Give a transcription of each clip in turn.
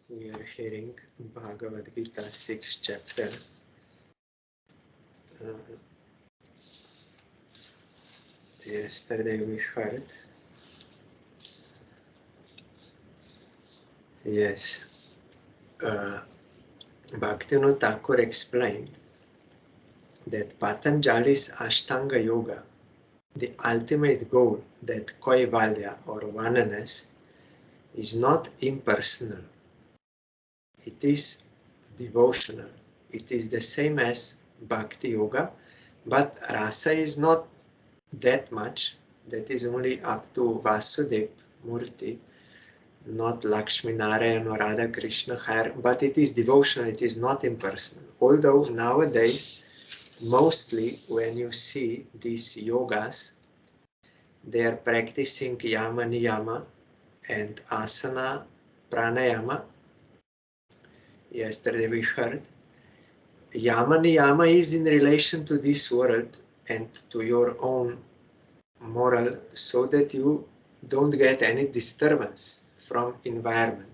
We are hearing Bhagavad Gita 6th chapter. Yesterday we heard, Bhaktivinoda Thakur explained that Patanjali's Ashtanga Yoga, the ultimate goal, that Kaivalya or oneness, is not impersonal. It is devotional. It is the same as Bhakti Yoga, but rasa is not that much. That is only up to Vasudeva Murti, not Lakshmi Narayan or Radha Krishna, but it is devotional, it is not impersonal. Although nowadays, mostly when you see these yogas, they are practicing yama niyama and asana pranayama. Yesterday we heard yama niyama is in relation to this world and to your own moral, so that you don't get any disturbance from environment.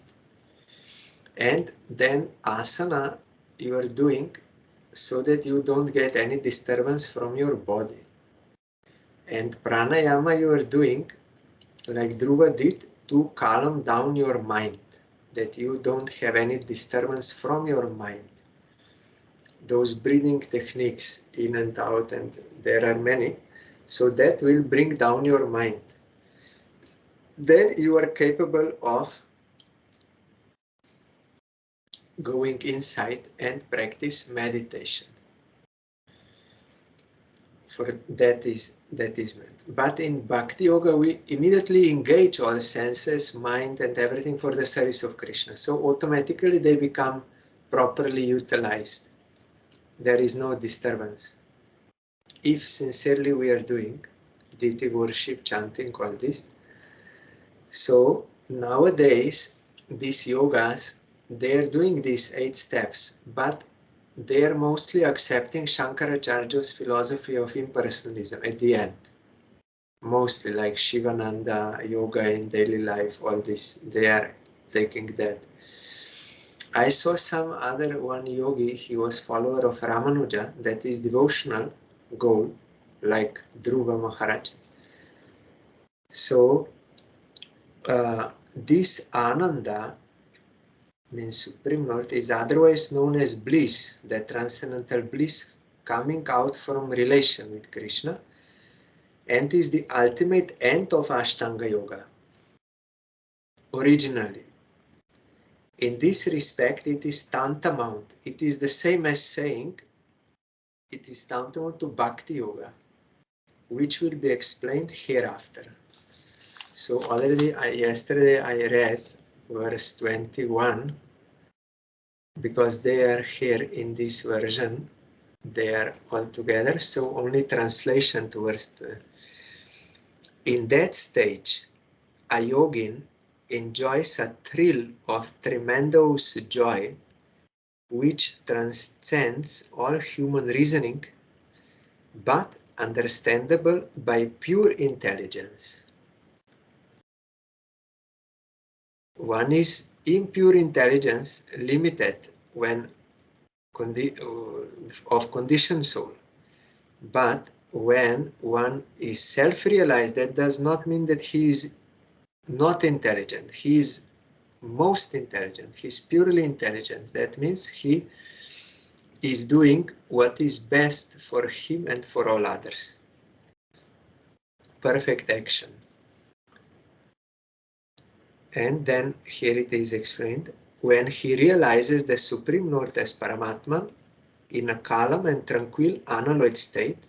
And then asana you are doing so that you don't get any disturbance from your body. And pranayama you are doing, like Dhruva did, to calm down your mind, that you don't have any disturbance from your mind. Those breathing techniques, in and out, and there are many, so that will bring down your mind. Then you are capable of going inside and practice meditation. For that is meant. But in Bhakti Yoga, we immediately engage all senses, mind, and everything for the service of Krishna. So automatically they become properly utilized. There is no disturbance. If sincerely we are doing deity worship, chanting, all this. So nowadays, these yogas, they are doing these 8 steps, but they are mostly accepting Shankaracharya's philosophy of impersonalism at the end. Mostly like Shivananda, yoga in daily life, all this, they are taking that. I saw some other one yogi, he was follower of Ramanuja, that is devotional goal, like Dhruva Maharaj. So, this Ananda, means Supreme Lord, is otherwise known as bliss, the transcendental bliss coming out from relation with Krishna, and is the ultimate end of Ashtanga Yoga. Originally, in this respect, it is tantamount. It is the same as saying it is tantamount to Bhakti Yoga, which will be explained hereafter. So already yesterday I read verse 21, because they are here in this version, they are all together, so only translation to verse 2. In that stage, a yogin enjoys a thrill of tremendous joy which transcends all human reasoning, but understandable by pure intelligence. One is impure intelligence, limited when of conditioned soul. But when one is self-realized, that does not mean that he is not intelligent. He is most intelligent. He is purely intelligent. That means he is doing what is best for him and for all others. Perfect action. And then here it is explained, when he realizes the Supreme Lord as Paramatman in a calm and tranquil unalloyed state,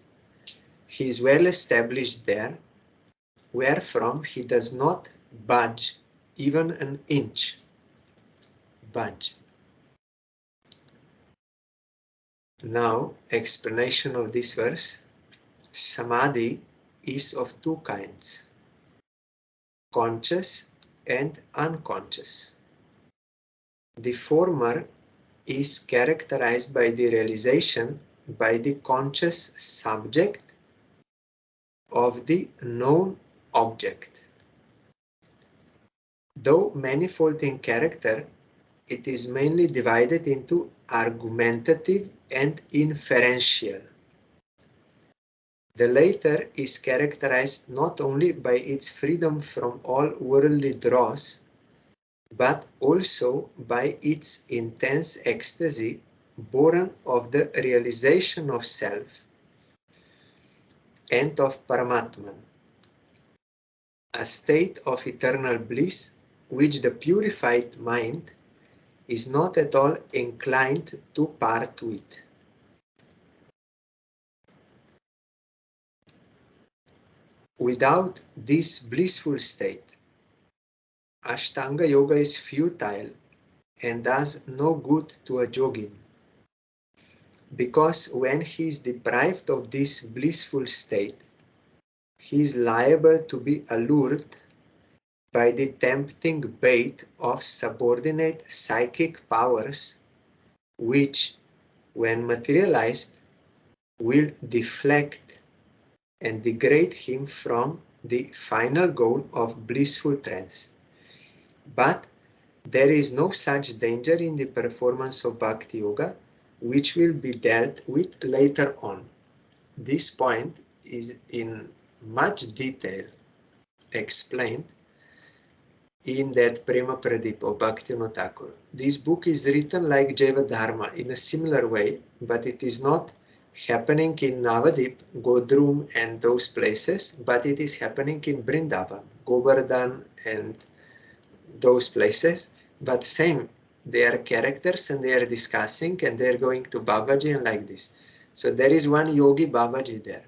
he is well established there, wherefrom he does not budge even an inch. Budge. Now, explanation of this verse. Samadhi is of 2 kinds, conscious and unconscious. The former is characterized by the realization by the conscious subject of the known object. Though manifold in character, it is mainly divided into argumentative and inferential. The latter is characterized not only by its freedom from all worldly dross, but also by its intense ecstasy born of the realization of self and of Paramatman, a state of eternal bliss which the purified mind is not at all inclined to part with. Without this blissful state, Ashtanga Yoga is futile and does no good to a yogin, because when he is deprived of this blissful state, he is liable to be allured by the tempting bait of subordinate psychic powers, which, when materialized, will deflect and degrade him from the final goal of blissful trance. But there is no such danger in the performance of Bhakti Yoga, which will be dealt with later on. This point is in much detail explained in that Prema Pradip of Bhaktivinoda Thakur. This book is written like Jaiva Dharma in a similar way, but it is not happening in Navadip, Godrum and those places, but it is happening in Vrindavan, Govardhan and those places. But same, they are characters and they are discussing and they are going to Babaji and like this. So there is one yogi Babaji there.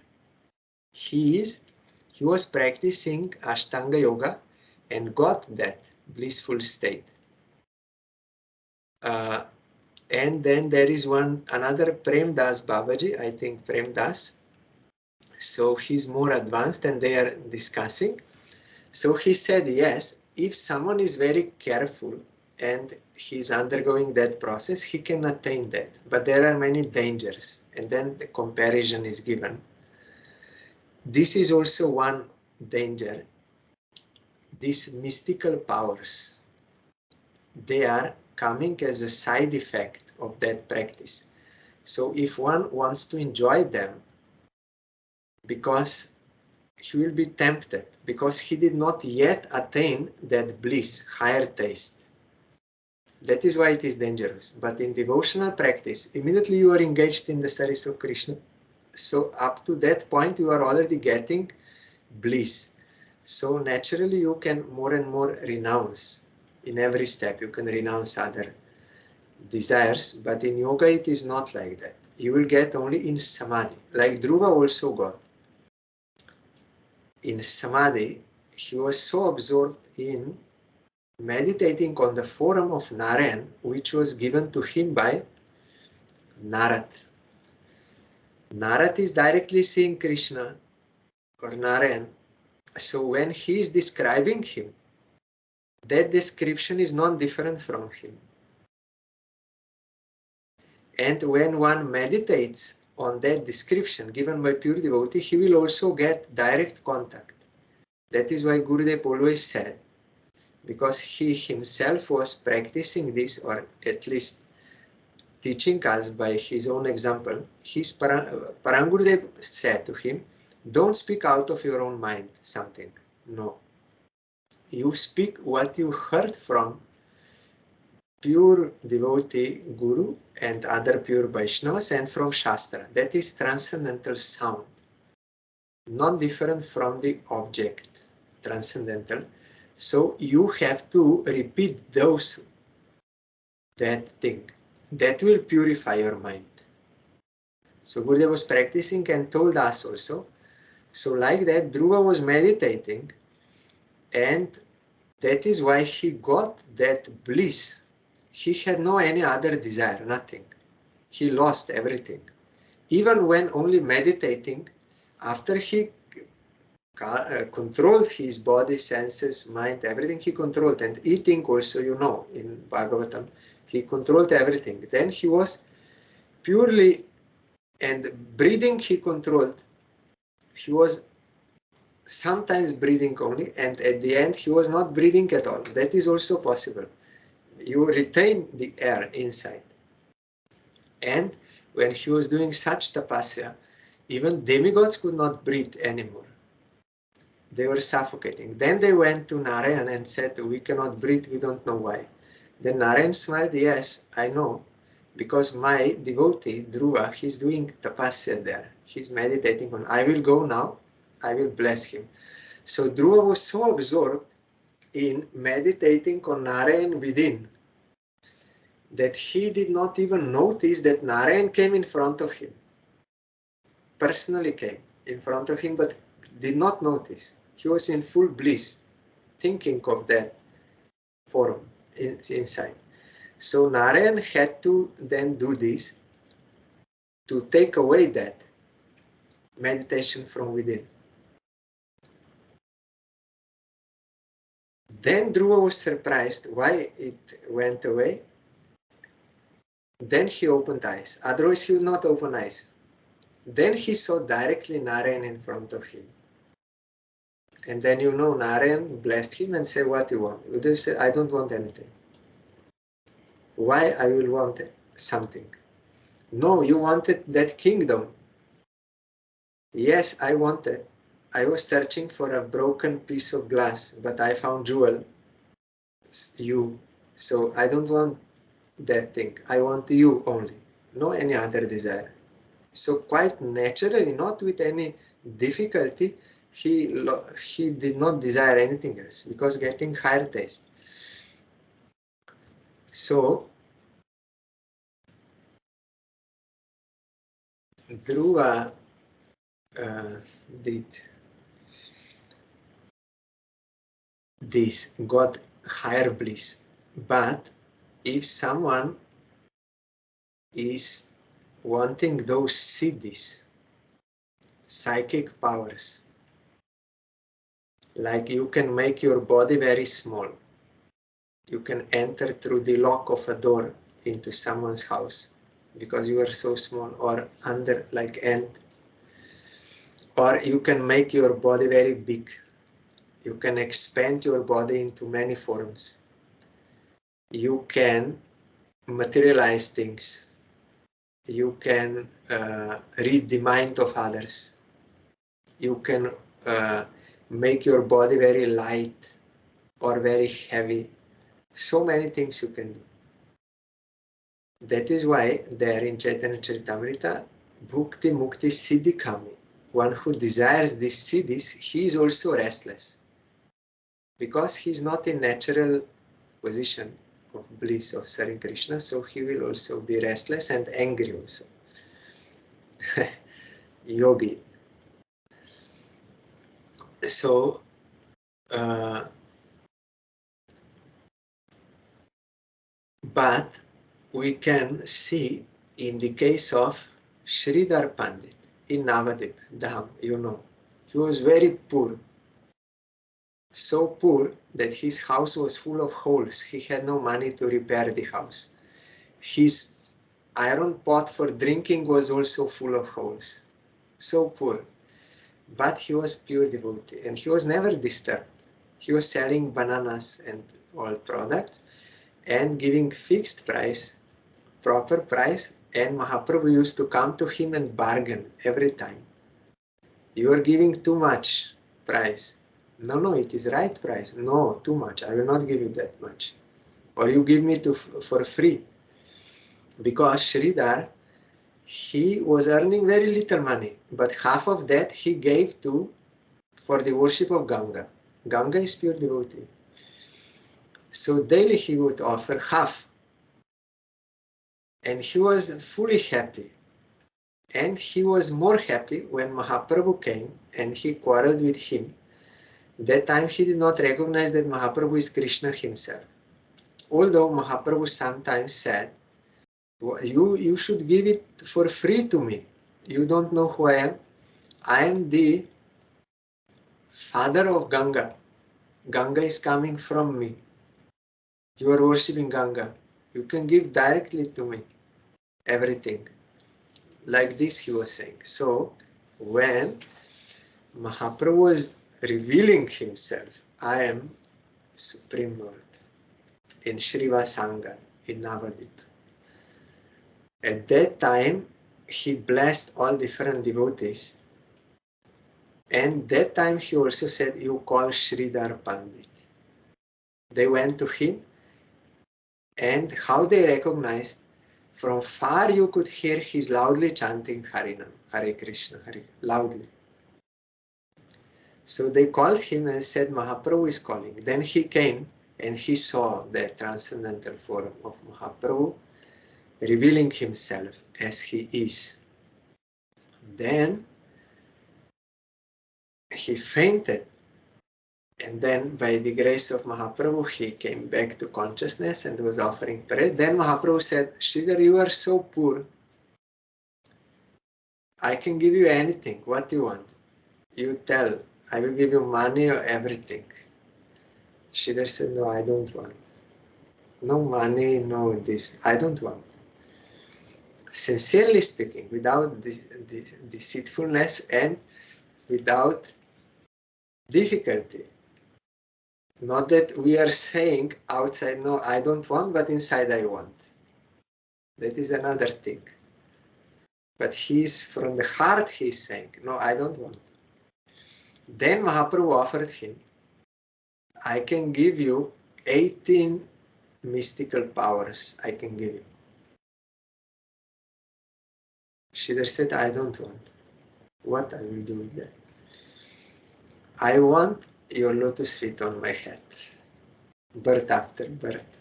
He was practicing Ashtanga Yoga and got that blissful state. And then there is another Prem Das Babaji, I think Prem Das. So he's more advanced and they are discussing. So he said, yes, if someone is very careful and he's undergoing that process, he can attain that. But there are many dangers. And then the comparison is given. This is also one danger. These mystical powers, they are coming as a side effect of that practice. So if one wants to enjoy them, because he will be tempted, because he did not yet attain that bliss, higher taste. That is why it is dangerous. But in devotional practice, immediately you are engaged in the service of Krishna. So up to that point, you are already getting bliss. So naturally, you can more and more renounce. In every step, you can renounce other desires. But in yoga, it is not like that. You will get only in samadhi, like Dhruva also got. In samadhi, he was so absorbed in meditating on the form of Narayan, which was given to him by Narad. Narad is directly seeing Krishna or Narayan. So when he is describing him, that description is not different from him. And when one meditates on that description given by pure devotee, he will also get direct contact. That is why Gurudev always said, because he himself was practicing this, or at least teaching us by his own example, Parangurudev said to him, don't speak out of your own mind something. No. You speak what you heard from pure devotee Guru and other pure Vaishnavas and from Shastra. That is transcendental sound. Not different from the object, transcendental. So you have to repeat that thing. That will purify your mind. So Gurudev was practicing and told us also. So like that, Dhruva was meditating, and that is why he got that bliss. He had no any other desire, nothing. He lost everything. Even when only meditating, after he controlled his body, senses, mind, everything he controlled, and eating also, in Bhagavatam, he controlled everything. Then he was purely, and breathing he controlled. He was sometimes breathing only, and at the end he was not breathing at all. That is also possible. You retain the air inside. And when he was doing such tapasya, even demigods could not breathe anymore. They were suffocating. Then they went to Narayan and said, we cannot breathe, we don't know why. Then Narayan smiled, yes, I know, because my devotee, Dhruva, he's doing tapasya there. He's meditating on, I will go now, I will bless him. So Dhruva was so absorbed in meditating on Narayan within that he did not even notice that Narayan came in front of him. Personally came in front of him, but did not notice. He was in full bliss, thinking of that form inside. So Narayan had to then do this to take away that meditation from within. Then Dhruva was surprised why it went away. Then he opened eyes. Otherwise he would not open eyes. Then he saw directly Narayan in front of him. And then Narayan blessed him and said, what you want? Uddhava said, I don't want anything. Why I will want something? No, you wanted that kingdom. Yes, I wanted. I was searching for a broken piece of glass, but I found jewel, you. So I don't want that thing. I want you only, no any other desire. So quite naturally, not with any difficulty, he did not desire anything else because getting higher taste. So Dhruva did this, got higher bliss. But if someone is wanting those siddhis, psychic powers, like you can make your body very small, you can enter through the lock of a door into someone's house because you are so small, or under like ant, or you can make your body very big. You can expand your body into many forms. You can materialize things. You can read the mind of others. You can make your body very light or very heavy. So many things you can do. That is why there in Chaitanya Charitamrita, Bhukti Mukti Siddhi Kami, one who desires these siddhis, he is also restless. Because he is not in natural position of bliss of serving Krishna, so he will also be restless and angry also. Yogi. So, but we can see in the case of Sridhar Pandit in Navadip Dham, he was very poor. So poor that his house was full of holes. He had no money to repair the house. His iron pot for drinking was also full of holes. So poor. But he was pure devotee and he was never disturbed. He was selling bananas and all products and giving fixed price, proper price, and Mahaprabhu used to come to him and bargain every time. You are giving too much price. No, it is right price. No, too much. I will not give you that much. Or you give me for free. Because Sridhar, he was earning very little money, but half of that he gave for the worship of Ganga. Ganga is pure devotee. So daily he would offer half. And he was fully happy. And he was more happy when Mahaprabhu came and he quarreled with him. That time he did not recognize that Mahaprabhu is Krishna himself. Although Mahaprabhu sometimes said, you should give it for free to me. You don't know who I am. I am the father of Ganga. Ganga is coming from me. You are worshipping Ganga. You can give directly to me everything. Like this he was saying. So when Mahaprabhu was revealing himself, I am Supreme Lord. in Srivasanga in Navadip. At that time, he blessed all different devotees. And that time he also said, you call Sridhar Pandit. They went to him, and how they recognized, from far you could hear his loudly chanting Harinam, Hare Krishna, Hare, loudly. So they called him and said, Mahaprabhu is calling. Then he came and he saw the transcendental form of Mahaprabhu, revealing himself as he is. Then he fainted, and then by the grace of Mahaprabhu he came back to consciousness and was offering prayer. Then Mahaprabhu said, Sridhar, you are so poor, I can give you anything. What do you want? You tell, I will give you money or everything. Sridhar said, no, I don't want. No money, no this, I don't want. Sincerely speaking, without deceitfulness and without difficulty. Not that we are saying outside, no, I don't want, but inside I want. That is another thing. But he's from the heart, he's saying, no, I don't want. Then Mahaprabhu offered him, I can give you 18 mystical powers, I can give you. Sridhar said, I don't want. What I will do with that? I want your lotus feet on my head. Birth after birth.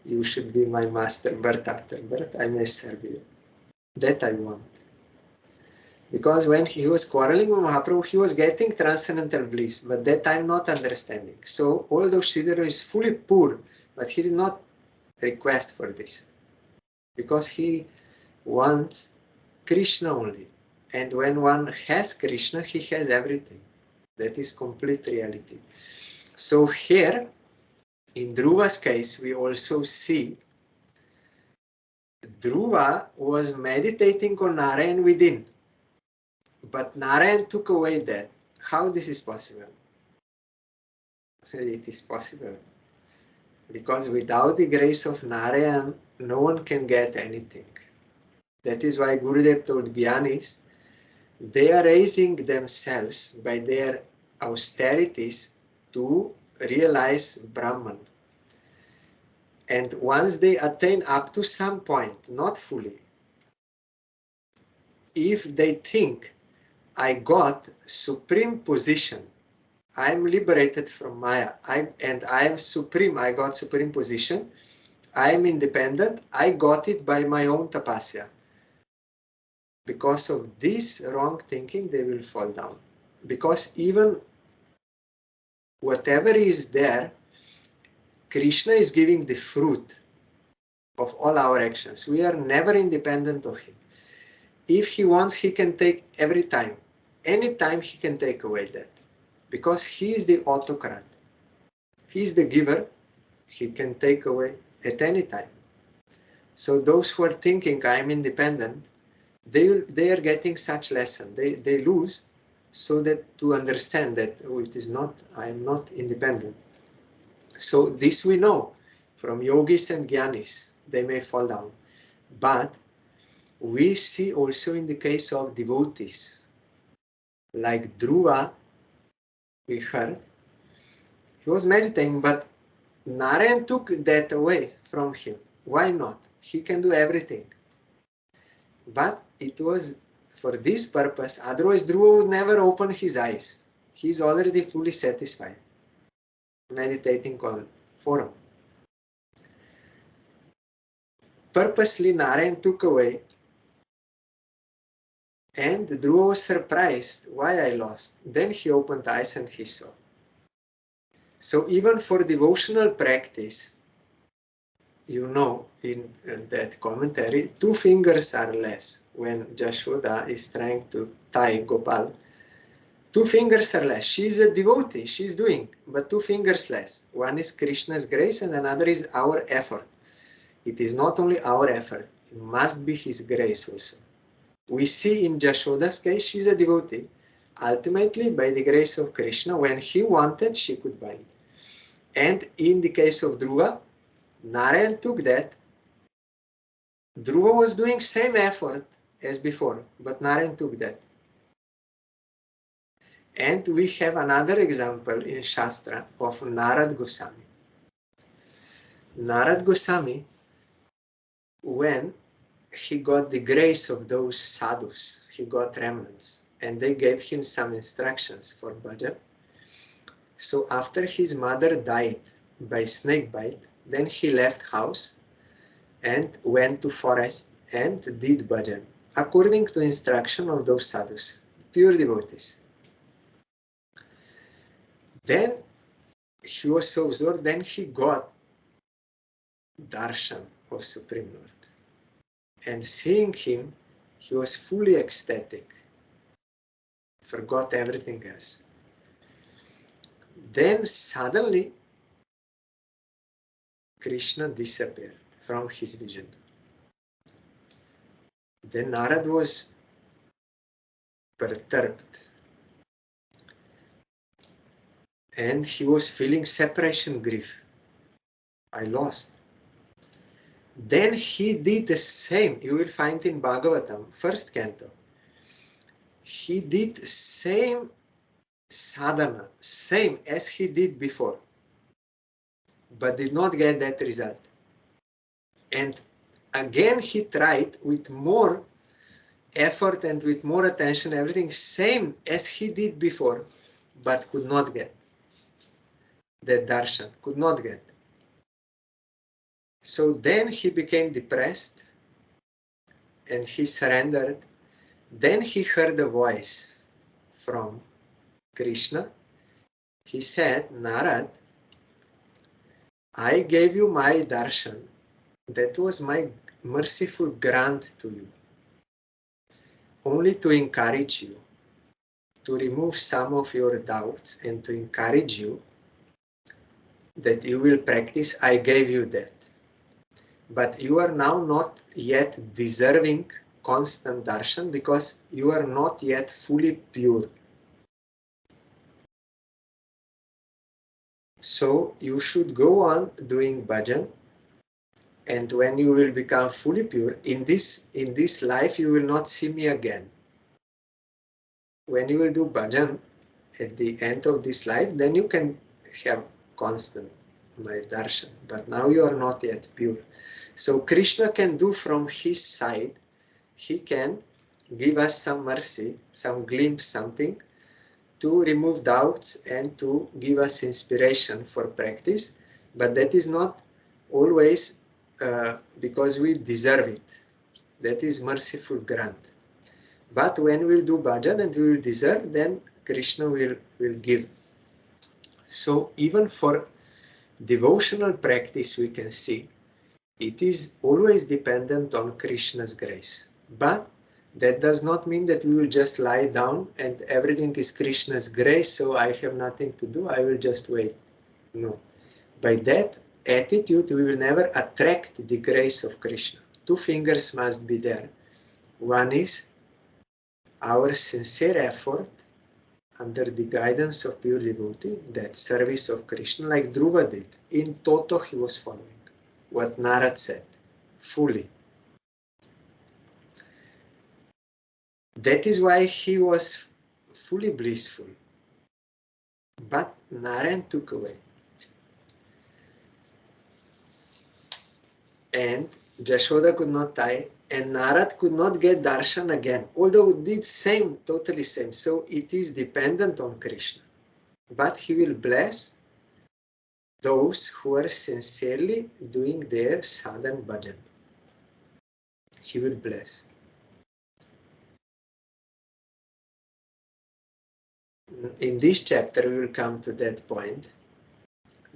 You should be my master, birth after birth, I may serve you. That I want. Because when he was quarreling with Mahaprabhu, he was getting transcendental bliss, but that time not understanding. So although Sridhar is fully poor, but he did not request for this. Because he wants Krishna only. And when one has Krishna, he has everything. That is complete reality. So here, in Dhruva's case, we also see Dhruva was meditating on Narayan within. But Narayan took away that. How this is possible? It is possible. Because without the grace of Narayan, no one can get anything. That is why Gurudev told Gyanis, they are raising themselves by their austerities to realize Brahman. And once they attain up to some point, not fully, if they think, I got supreme position, I am liberated from Maya, and I am supreme, I got supreme position, I am independent, I got it by my own tapasya. Because of this wrong thinking, they will fall down. Because even whatever is there, Krishna is giving the fruit of all our actions. We are never independent of him. If he wants, he can take every time. Anytime he can take away that. Because he is the autocrat. He is the giver. He can take away at any time. So those who are thinking, I am independent, they are getting such lesson. They lose, so that to understand that it is not, I am not independent. So this we know from yogis and jnanis. They may fall down. But we see also in the case of devotees, like Dhruva, we heard, he was meditating, but Narayan took that away from him. Why not? He can do everything. But it was for this purpose, otherwise Dhruva would never open his eyes. He is already fully satisfied, meditating on form. Purposely Narayan took away, and Dhruva was surprised why I lost. Then he opened eyes and he saw. So even for devotional practice, you know, in that commentary, 2 fingers are less. When Jashoda is trying to tie Gopal, 2 fingers are less. She is a devotee, she is doing, but 2 fingers less. One is Krishna's grace and another is our effort. It is not only our effort, it must be his grace also. We see in Jashoda's case, she is a devotee. Ultimately, by the grace of Krishna, when he wanted, she could bind. And in the case of Dhruva, Narayan took that. Dhruva was doing same effort as before, but Narayan took that. And we have another example in Shastra of Narad Goswami. Narad Goswami, when he got the grace of those sadhus, he got remnants, and they gave him some instructions for bhajan. So after his mother died by snake bite, then he left house and went to forest and did bhajan, according to instruction of those sadhus, pure devotees. Then he was so absorbed, then he got darshan of Supreme Lord. And seeing him, he was fully ecstatic, forgot everything else. Then suddenly, Krishna disappeared from his vision. Then Narad was perturbed. And he was feeling separation grief. I lost. Then he did the same. You will find in Bhagavatam, first canto. He did same sadhana, same as he did before, but did not get that result. And again he tried with more effort and with more attention, everything same as he did before, but could not get that darshan, could not get. So then he became depressed and he surrendered. Then he heard a voice from Krishna. He said, Narad, I gave you my darshan. That was my merciful grant to you, only to encourage you, to remove some of your doubts and to encourage you that you will practice. I gave you that. But you are now not yet deserving constant darshan because you are not yet fully pure. So you should go on doing bhajan, and when you will become fully pure, in this life you will not see me again. When you will do bhajan at the end of this life, then you can have constant my darshan. But now you are not yet pure. So Krishna can do from his side, he can give us some mercy, some glimpse, something to remove doubts and to give us inspiration for practice. But that is not always because we deserve it. That is merciful grant. But when we'll do bhajan and we will deserve, then Krishna will give. So even for devotional practice, we can see it is always dependent on Krishna's grace. But that does not mean that we will just lie down and everything is Krishna's grace, so I have nothing to do, I will just wait. No. By that attitude, we will never attract the grace of Krishna. Two fingers must be there. One is our sincere effort under the guidance of pure devotee, that service of Krishna, like Dhruva did. In toto, he was following what Narad said, fully. That is why he was fully blissful. But Narayan took away. And Jashoda could not tie, and Narad could not get darshan again, although it did same, totally same. So it is dependent on Krishna. But he will bless those who are sincerely doing their sadhan bhajan. He will bless. In this chapter, we will come to that point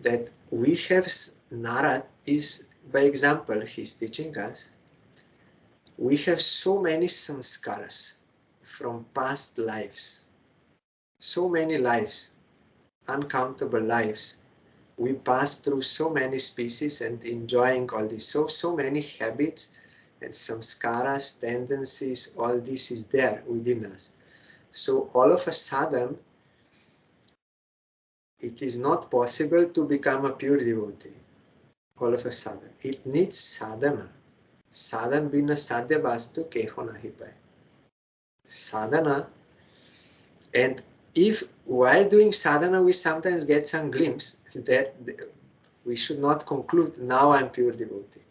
that we have Narad is, by example, he's teaching us, we have so many samskaras from past lives, so many lives, uncountable lives. We pass through so many species and enjoying all this. So many habits and samskaras, tendencies, all this is there within us. So all of a sudden, it is not possible to become a pure devotee. all of a sudden. It needs sadhana. Sadhan bina sadhya vastu keho nahi paye. Sadhana, and if while doing sadhana we sometimes get some glimpse that we should not conclude, now I'm pure devotee.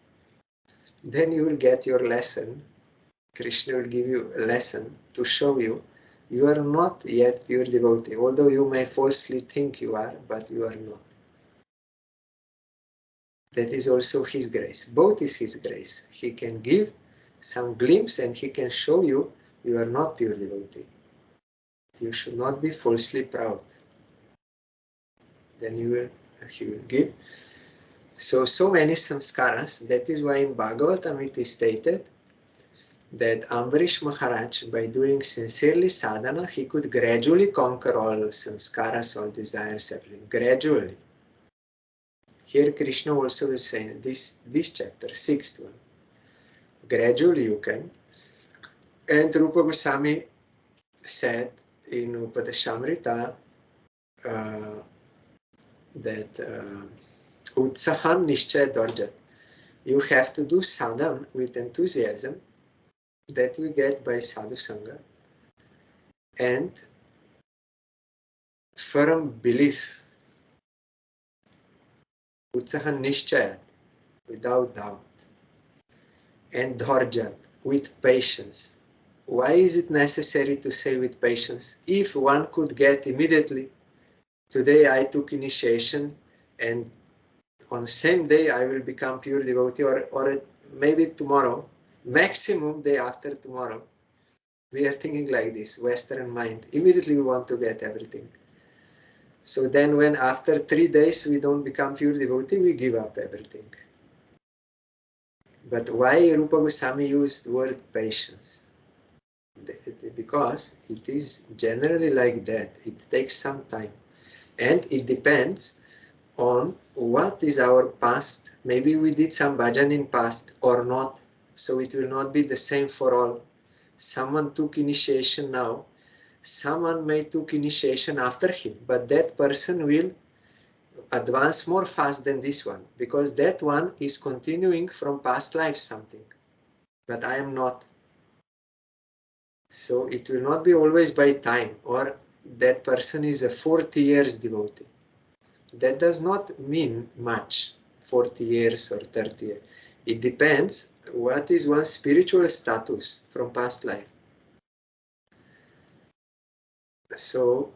Then you will get your lesson. Krishna will give you a lesson to show you you are not yet pure devotee, although you may falsely think you are, but you are not. That is also His grace. Both is His grace. He can give some glimpse and He can show you you are not pure devotee. You should not be falsely proud. Then He will give. So many samskaras. That is why in Bhagavatam it is stated that Ambarish Maharaj, by doing sincerely sadhana, he could gradually conquer all samskaras, all desires, everything. Gradually. Here Krishna also is saying this chapter, 6th one. Gradually you can. And Rupa Goswami said in Upadeshamrita that Utsaham Nishchaya Dorjat. You have to do sadhana with enthusiasm that we get by sadhu sangha and firm belief. Utsaha Nishchayat, without doubt. And Dhorjat, with patience. Why is it necessary to say with patience? If one could get immediately, today I took initiation and on the same day I will become pure devotee, or maybe tomorrow, maximum day after tomorrow. We are thinking like this, Western mind. Immediately we want to get everything. So then when after 3 days we don't become pure devotee, we give up everything. But why Rupa Goswami used the word patience? Because it is generally like that. It takes some time. And it depends on what is our past. Maybe we did some bhajan in past or not. So it will not be the same for all. Someone took initiation now. Someone may took initiation after him. But that person will advance more fast than this one. Because that one is continuing from past life something. But I am not. So it will not be always by time, or that person is a 40 years devotee. That does not mean much, 40 years or 30 years. It depends what is one's spiritual status from past life. So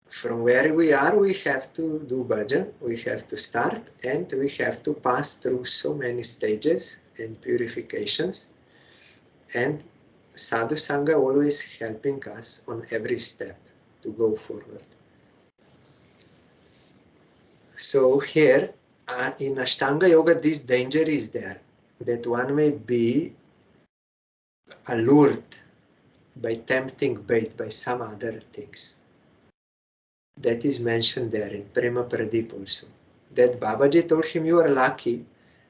from where we are, we have to do bhajan, we have to start, and we have to pass through so many stages and purifications. And Sadhu Sangha always helping us on every step to go forward. So here in Ashtanga Yoga, this danger is there, that one may be allured by tempting bait, by some other things. That is mentioned there in Prema Pradeep also. That Babaji told him, you are lucky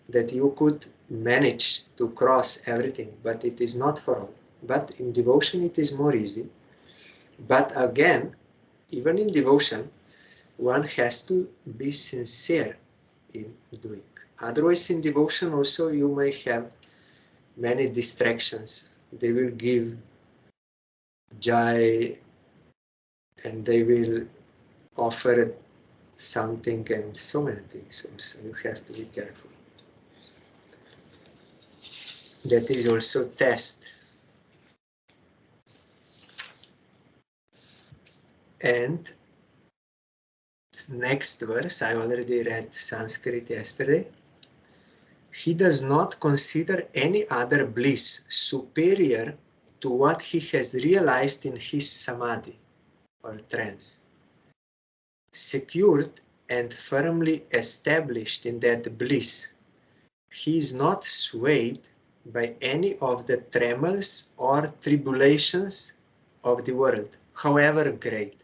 that you could manage to cross everything, but it is not for all. But in devotion it is more easy. But again, even in devotion, one has to be sincere in doing. Otherwise, in devotion also you may have many distractions. They will give jai and they will offer something and so many things also. You have to be careful. That is also test. And next verse, I already read Sanskrit yesterday. He does not consider any other bliss superior to what he has realized in his samadhi or trance. Secured and firmly established in that bliss, he is not swayed by any of the tremors or tribulations of the world, however great.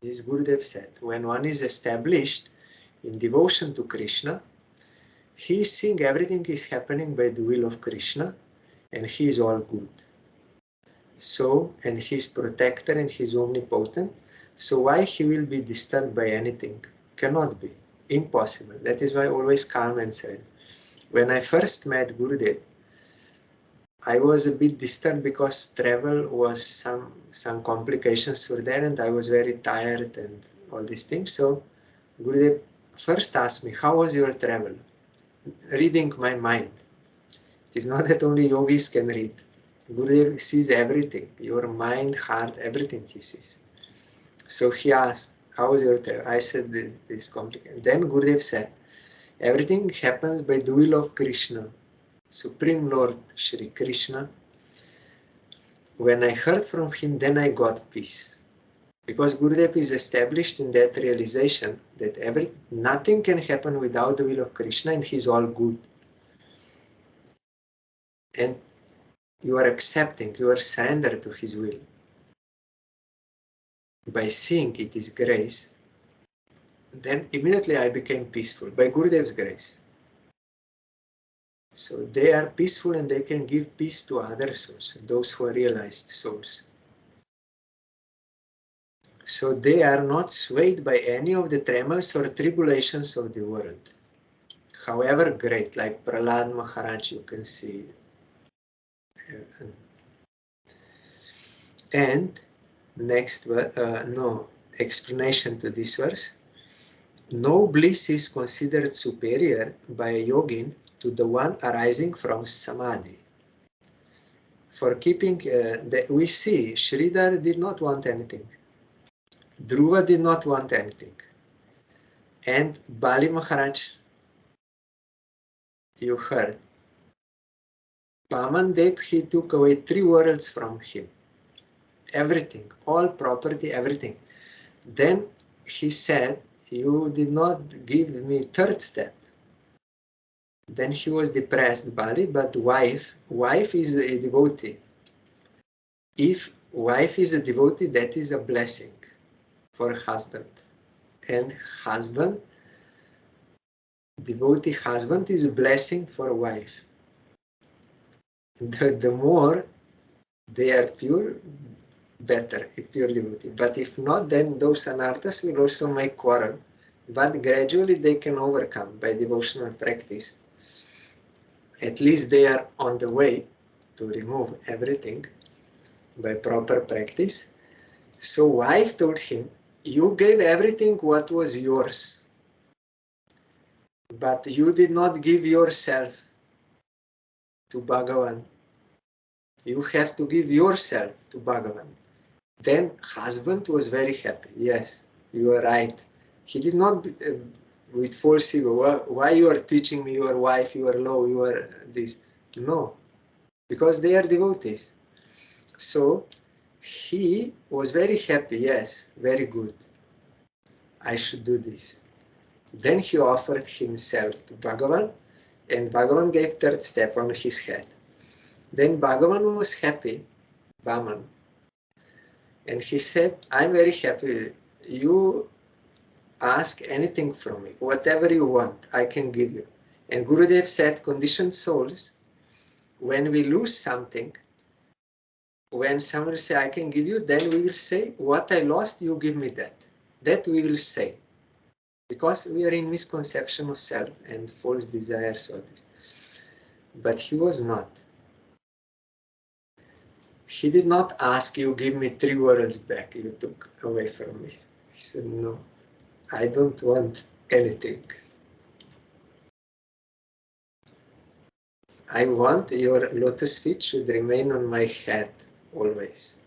This Gurudev said, when one is established in devotion to Krishna, he is seeing everything is happening by the will of Krishna and he is all good. So, and he is protector and he is omnipotent. So why he will be disturbed by anything? Cannot be. Impossible. That is why always calm and serene. When I first met Gurudev, I was a bit disturbed because travel was some complications were there and I was very tired and all these things. So Gurudev first asked me, how was your travel? Reading my mind. It is not that only yogis can read. Gurudev sees everything, your mind, heart, everything he sees. So he asked, how was your travel? I said, this is complicated. Then Gurudev said, everything happens by the will of Krishna, Supreme Lord Shri Krishna. When I heard from him, then I got peace. Because Gurudev is established in that realization that nothing can happen without the will of Krishna and he's all good. And you are accepting, you are surrendered to his will. By seeing it is grace, then immediately I became peaceful by Gurudev's grace. So they are peaceful and they can give peace to other souls, those who are realized souls. So they are not swayed by any of the tremors or tribulations of the world. However great, like Prahlad Maharaj, you can see. And next, explanation to this verse. No bliss is considered superior by a yogin to the one arising from samadhi. For keeping, we see Sridhar did not want anything. Dhruva did not want anything. And Bali Maharaj, you heard, Vamandev, he took away 3 worlds from him. Everything, all property, everything. Then he said, you did not give me 3rd step. Then he was depressed, Bali, but wife is a devotee. If wife is a devotee, that is a blessing for husband. And husband, devotee husband is a blessing for wife. The more they are pure, better, if pure devotee. But if not, then those anarthas will also make quarrel. But gradually they can overcome by devotional practice. At least they are on the way to remove everything by proper practice. So wife told him, you gave everything what was yours, but you did not give yourself to Bhagavan. You have to give yourself to Bhagavan. Then husband was very happy. Yes, you are right. He did not with false ego. Why you are teaching me, your wife, you are low, you are this. No, because they are devotees. So he was very happy. Yes, very good. I should do this. Then he offered himself to Bhagavan, and Bhagavan gave 3rd step on his head. Then Bhagavan was happy, Vaman, and he said, I'm very happy. You ask anything from me, whatever you want, I can give you. And Gurudev said, conditioned souls, when we lose something, when someone say, I can give you, then we will say, what I lost, you give me that. That we will say. Because we are in misconception of self and false desires of this. But he was not. He did not ask, you give me 3 worlds back, you took away from me. He said, no, I don't want anything. I want your lotus feet should remain on my head always.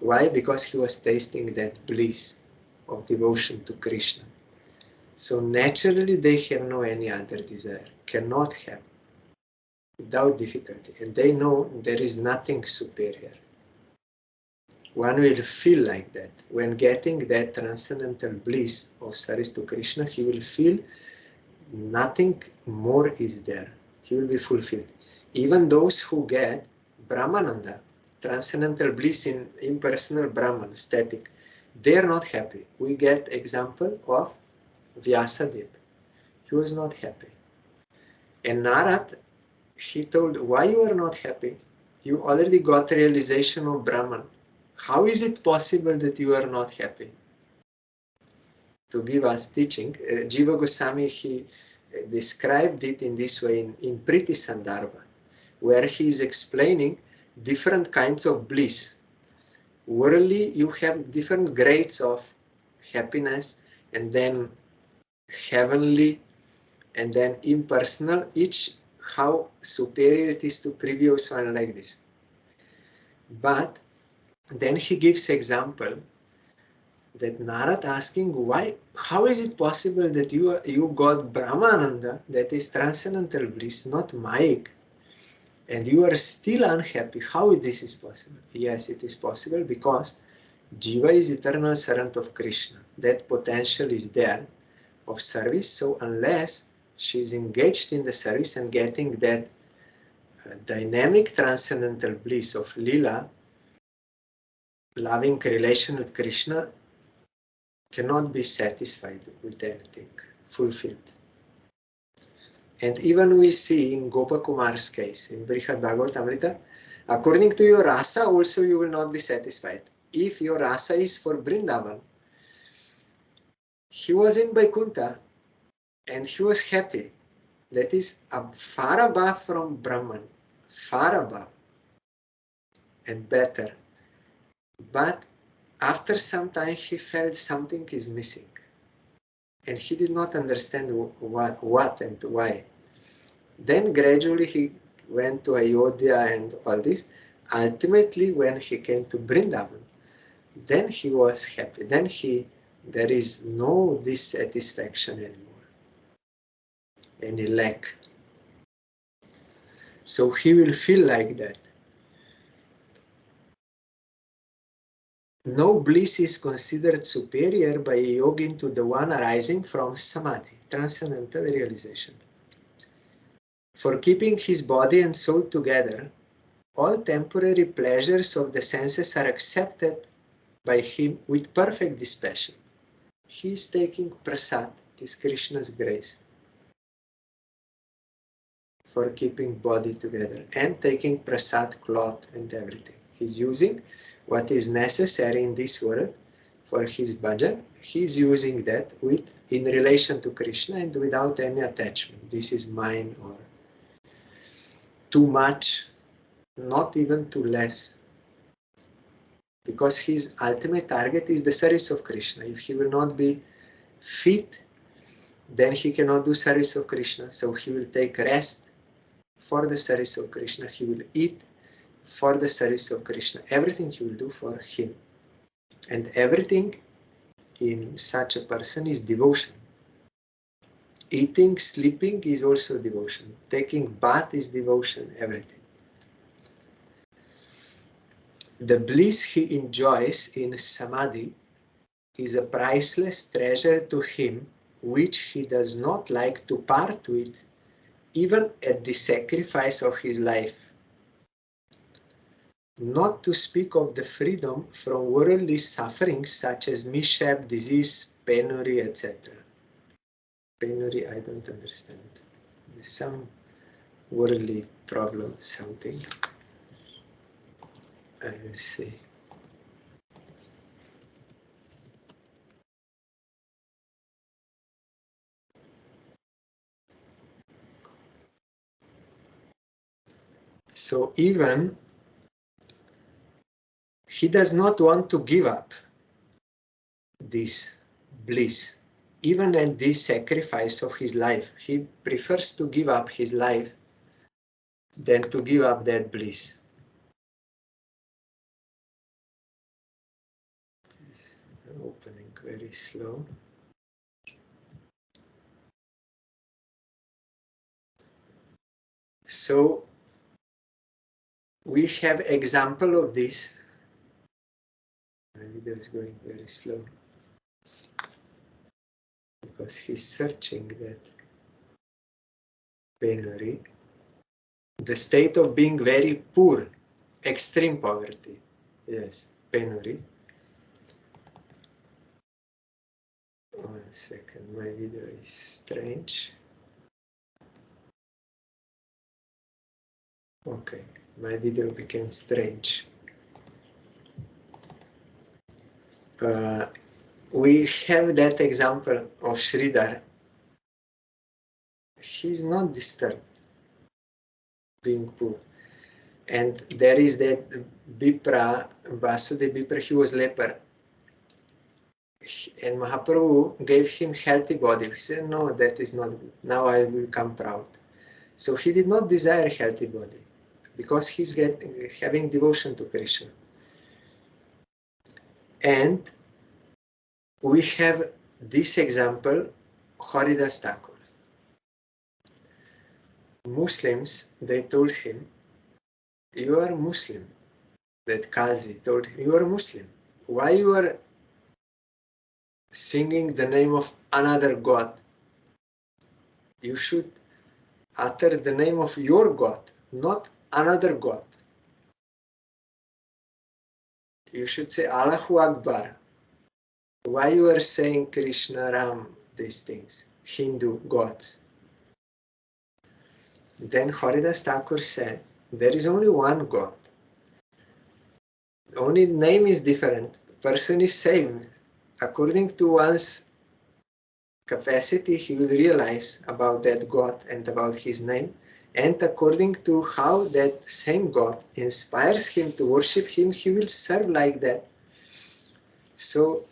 Why? Because he was tasting that bliss of devotion to Krishna. So naturally they have no any other desire, cannot have, without difficulty. And they know there is nothing superior. One will feel like that. When getting that transcendental bliss of service to Krishna, he will feel nothing more is there. He will be fulfilled. Even those who get Brahmananda, transcendental bliss in impersonal Brahman, static, they are not happy. We get example of Vyasadeva. He was not happy. And Narad, he told, why you are not happy? You already got realization of Brahman. How is it possible that you are not happy? to give us teaching. Jiva Goswami, he described it in this way in Priti Sandarbha, where he is explaining different kinds of bliss. Worldly, you have different grades of happiness, and then heavenly, and then impersonal, each how superior it is to previous one, like this. But then he gives example that Narad asking why, how is it possible that you got Brahmananda, that is transcendental bliss, not Mayik, and you are still unhappy? How this is possible? Yes, it is possible because Jiva is eternal servant of Krishna. That potential is there of service. So unless she is engaged in the service and getting that dynamic transcendental bliss of Lila, loving relation with Krishna, cannot be satisfied with anything, fulfilled. And even we see in Gopakumar's case, in Brihad Bhagavatamrita, according to your rasa also you will not be satisfied. If your rasa is for Vrindavan, he was in Vaikuntha and he was happy. That is far above from Brahman, far above and better. But after some time he felt something is missing. And he did not understand what and why. Then gradually he went to Ayodhya and all this. Ultimately, when he came to Vrindavan, then he was happy. Then there is no dissatisfaction anymore, any lack. So he will feel like that. No bliss is considered superior by a yogin to the one arising from samadhi, transcendental realization. For keeping his body and soul together, all temporary pleasures of the senses are accepted by him with perfect dispassion. He is taking prasad, it is Krishna's grace, for keeping body together and taking prasad, cloth and everything. He's using what is necessary in this world for his bhajan. He's using that in relation to Krishna and without any attachment. This is mine, or too much, not even too less. Because his ultimate target is the service of Krishna. If he will not be fit, then he cannot do service of Krishna. So he will take rest for the service of Krishna. He will eat for the service of Krishna. Everything he will do for him. And everything in such a person is devotion. Eating, sleeping is also devotion. Taking bath is devotion, everything. The bliss he enjoys in samadhi is a priceless treasure to him, which he does not like to part with, even at the sacrifice of his life. Not to speak of the freedom from worldly sufferings such as mishap, disease, penury, etc. Penury, I don't understand. There's some worldly problem, something. I will see. So even he does not want to give up this bliss, even at the sacrifice of his life. He prefers to give up his life than to give up that bliss. It's opening very slow. So we have example of this. My video is going very slow because he's searching that penury, the state of being very poor, extreme poverty. Yes, penury. 1 second, my video is strange. Okay, my video became strange. we have that example of Sridhar. He's not disturbed being poor. And there is that Vipra, Vasudeva Vipra, he was leper. And Mahaprabhu gave him healthy body. He said, no, that is not good. Now I will become proud. So he did not desire healthy body because he's having devotion to Krishna. And we have this example, Haridas Thakur. Muslims, they told him, you are Muslim. That Qazi told him, you are Muslim. Why you are singing the name of another God? You should utter the name of your God, not another God. You should say Allahu Akbar. Why you are saying Krishna, Ram, these things, Hindu gods? Then Haridas Thakur said, there is only one God. Only name is different. Person is same. According to one's capacity, he will realize about that God and about his name. And according to how that same God inspires him to worship him, he will serve like that. So,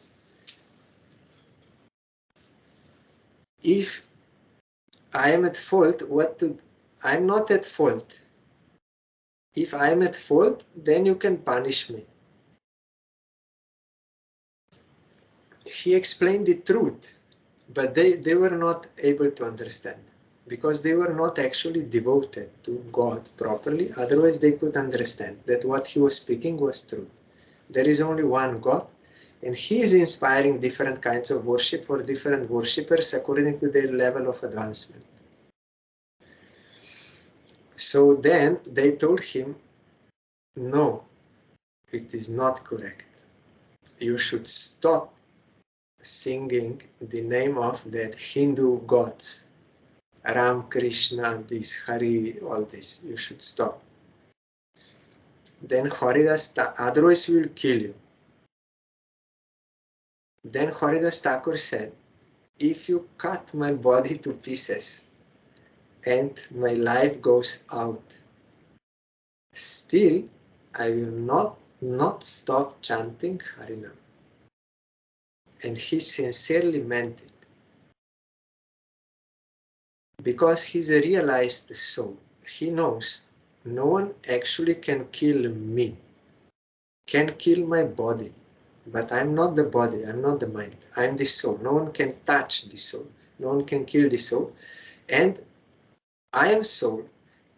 if I am at fault, I'm not at fault. If I am at fault, then you can punish me. He explained the truth, but they were not able to understand because they were not actually devoted to God properly. Otherwise, they could understand that what he was speaking was true. There is only one God, and he is inspiring different kinds of worship for different worshippers according to their level of advancement. So then they told him, no, it is not correct. You should stop singing the name of that Hindu gods. Ram, Krishna, this, Hari, all this. You should stop. Then otherwise we will kill you. Then Haridas Thakur said, if you cut my body to pieces and my life goes out, still I will not stop chanting Harinam. And he sincerely meant it. Because he's a realized soul. He knows no one actually can kill me, can kill my body. But I'm not the body, I'm not the mind, I'm the soul. No one can touch the soul, no one can kill the soul. And I am soul,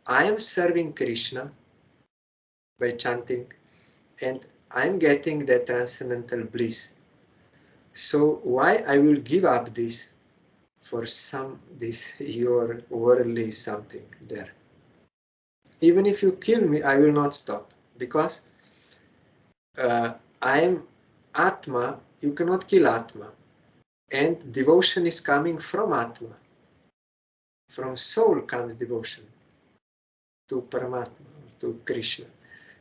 I am serving Krishna by chanting, and I'm getting that transcendental bliss. So why I will give up this for your worldly something there? Even if you kill me, I will not stop, because I am Atma, you cannot kill Atma. And devotion is coming from Atma. From soul comes devotion to Paramatma, to Krishna.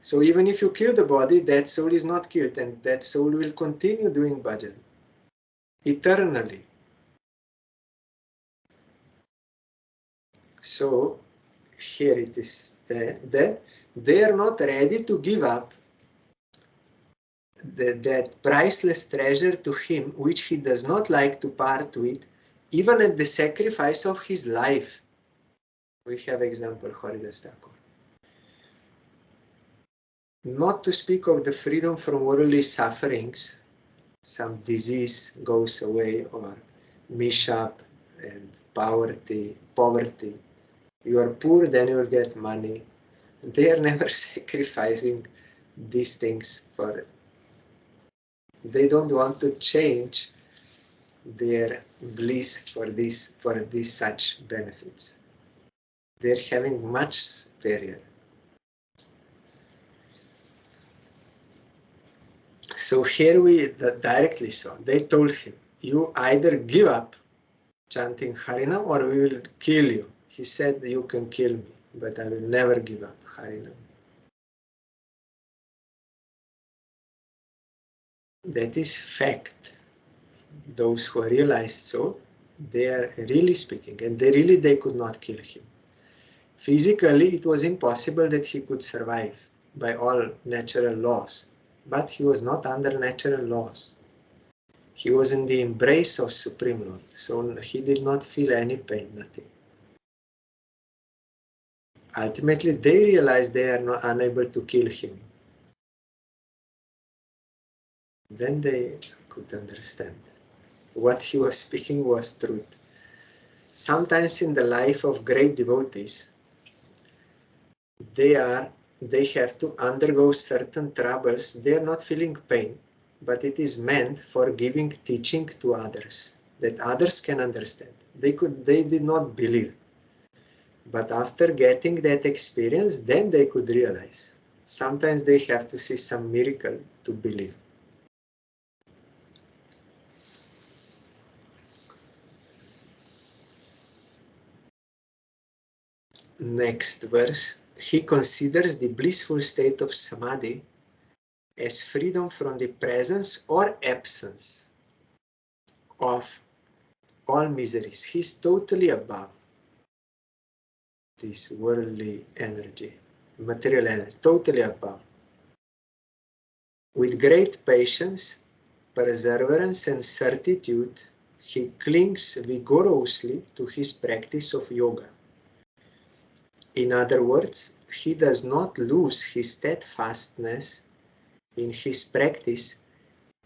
So even if you kill the body, that soul is not killed, and that soul will continue doing bhajan eternally. So here it is that they are not ready to give up that priceless treasure to him, which he does not like to part with, even at the sacrifice of his life. We have example Haridas Thakur. Not to speak of the freedom from worldly sufferings, some disease goes away, or mishap and poverty. You are poor, then you will get money. They are never sacrificing these things for it. They don't want to change their bliss for these such benefits. They're having much superior. So here we directly saw, they told him, you either give up chanting Harinam or we will kill you. He said, you can kill me, but I will never give up Harinam. That is fact. those who realized so, they are really speaking, and they could not kill him. Physically, it was impossible that he could survive by all natural laws, but he was not under natural laws. He was in the embrace of Supreme Lord, so he did not feel any pain, nothing. Ultimately, they realized they are not unable to kill him. Then they could understand what he was speaking was truth. Sometimes in the life of great devotees, they have to undergo certain troubles. They are not feeling pain, but it is meant for giving teaching to others, that others can understand. They did not believe. But after getting that experience, then they could realize. Sometimes they have to see some miracle to believe. Next verse, he considers the blissful state of samadhi as freedom from the presence or absence of all miseries. He's totally above this worldly energy, material energy, totally above. With great patience, perseverance, and certitude, he clings vigorously to his practice of yoga. In other words, he does not lose his steadfastness in his practice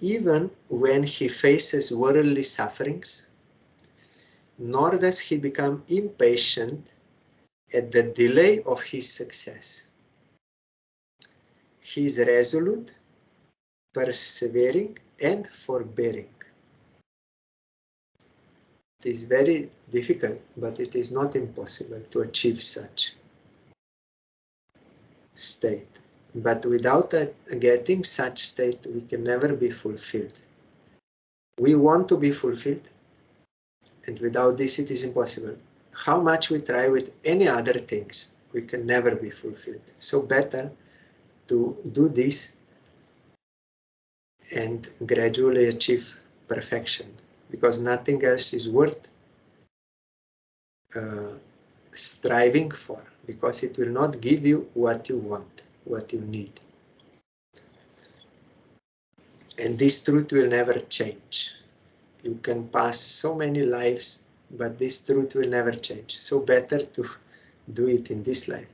even when he faces worldly sufferings, nor does he become impatient at the delay of his success. He is resolute, persevering, and forbearing. It is very difficult, but it is not impossible to achieve such state. But without getting such state, we can never be fulfilled. We want to be fulfilled, and without this it is impossible. How much we try with any other things, we can never be fulfilled. So better to do this and gradually achieve perfection, because nothing else is worth striving for, because it will not give you what you want, what you need. And this truth will never change. You can pass so many lives, but this truth will never change. So better to do it in this life.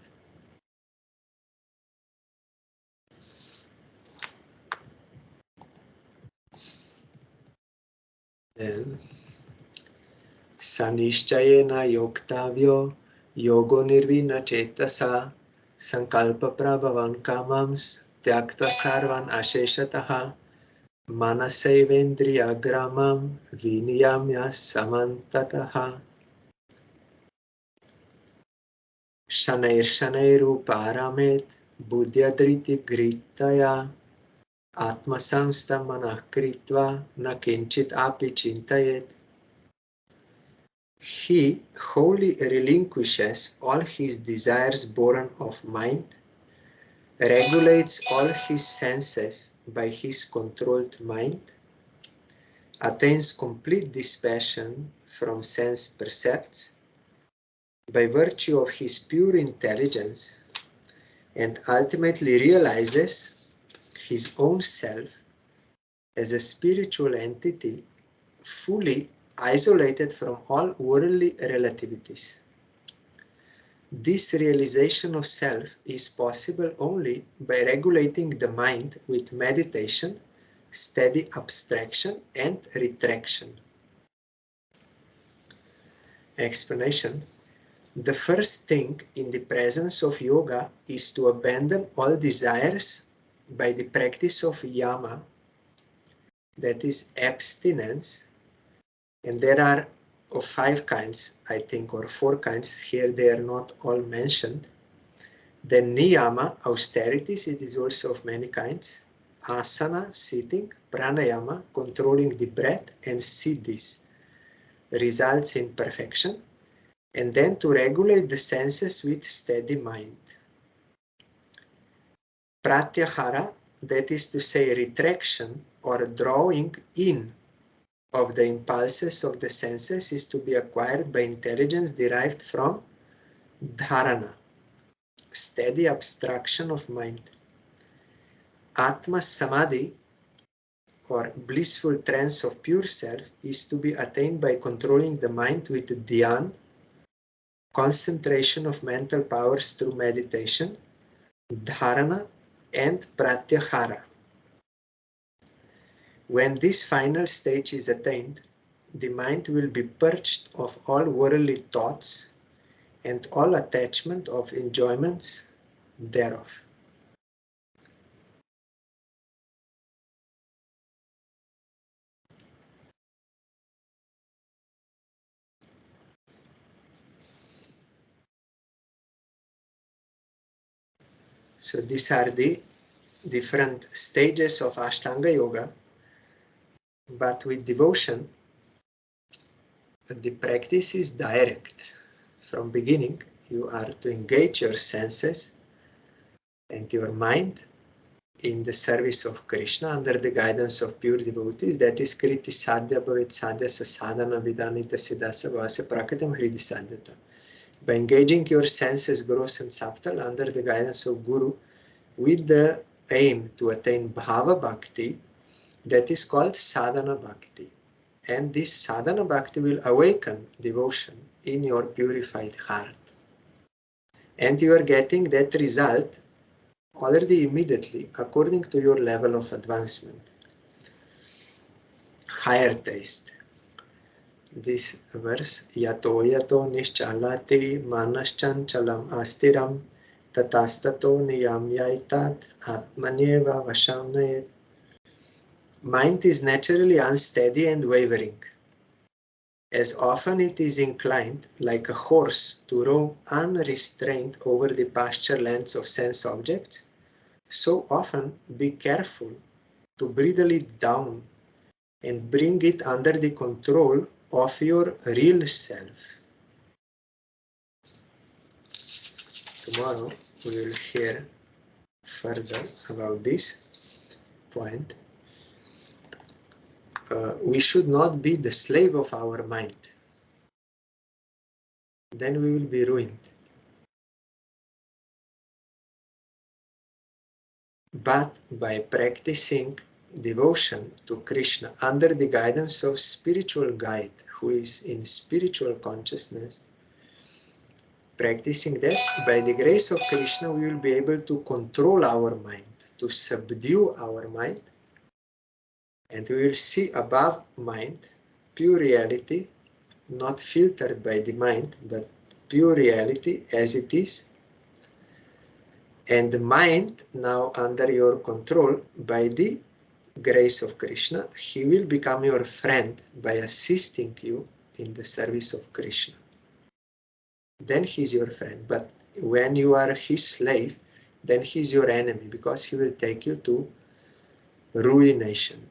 Then, Sanishchayena yoktavyo yogo nirvina chetasa sankalpa prabhavan kamams tyakta sarvan asheshataha manasevendriya gramam viniyamya samantataha shanairupaaramet buddhyadriti gritaya atmasangsta manah kritva na kinchit api chintayet. He wholly relinquishes all his desires born of mind, regulates all his senses by his controlled mind, attains complete dispassion from sense percepts by virtue of his pure intelligence, and ultimately realizes his own self as a spiritual entity fully isolated from all worldly relativities. This realization of self is possible only by regulating the mind with meditation, steady abstraction, and retraction. Explanation. The first thing in the presence of yoga is to abandon all desires by the practice of yama, that is abstinence, and there are of 5 kinds, I think, or 4 kinds. Here they are not all mentioned. Then niyama, austerities, it is also of many kinds. Asana, sitting. Pranayama, controlling the breath, and siddhis, results in perfection. And then to regulate the senses with steady mind. Pratyahara, that is to say retraction or drawing in of the impulses of the senses is to be acquired by intelligence derived from Dhyana, steady abstraction of mind. Atma Samadhi, or blissful trance of pure self, is to be attained by controlling the mind with Dhyana, concentration of mental powers through meditation, Dharana, and Pratyahara. When this final stage is attained, the mind will be purged of all worldly thoughts and all attachment of enjoyments thereof. So these are the different stages of Ashtanga Yoga, but with devotion, the practice is direct. From beginning, you are to engage your senses and your mind in the service of Krishna under the guidance of pure devotees. That is Kriti Sadhya Bhavit Sadhya Sadhana Vidanita Siddhasa Vasa Prakatam Hridi Sadhyata. By engaging your senses gross and subtle under the guidance of Guru with the aim to attain Bhava Bhakti, that is called Sadhana Bhakti. And this Sadhana Bhakti will awaken devotion in your purified heart. And you are getting that result already immediately according to your level of advancement. Higher taste. This verse, Yato yato nischalati manaschanchalam astiram tatastato niyam yaitat atmanyeva vashamnayet. Mind is naturally unsteady and wavering. As often it is inclined, like a horse, to roam unrestrained over the pasture lands of sense objects, so often be careful to bridle it down and bring it under the control of your real self. Tomorrow we will hear further about this point. We should not be the slave of our mind. Then we will be ruined. But by practicing devotion to Krishna under the guidance of spiritual guide who is in spiritual consciousness, practicing that, by the grace of Krishna, we will be able to control our mind, to subdue our mind, and we will see above mind pure reality, not filtered by the mind, but pure reality as it is. And the mind, now under your control, by the grace of Krishna, he will become your friend by assisting you in the service of Krishna. Then he's your friend. But when you are his slave, then he's your enemy, because he will take you to ruination.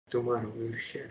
Tomorrow we'll hear.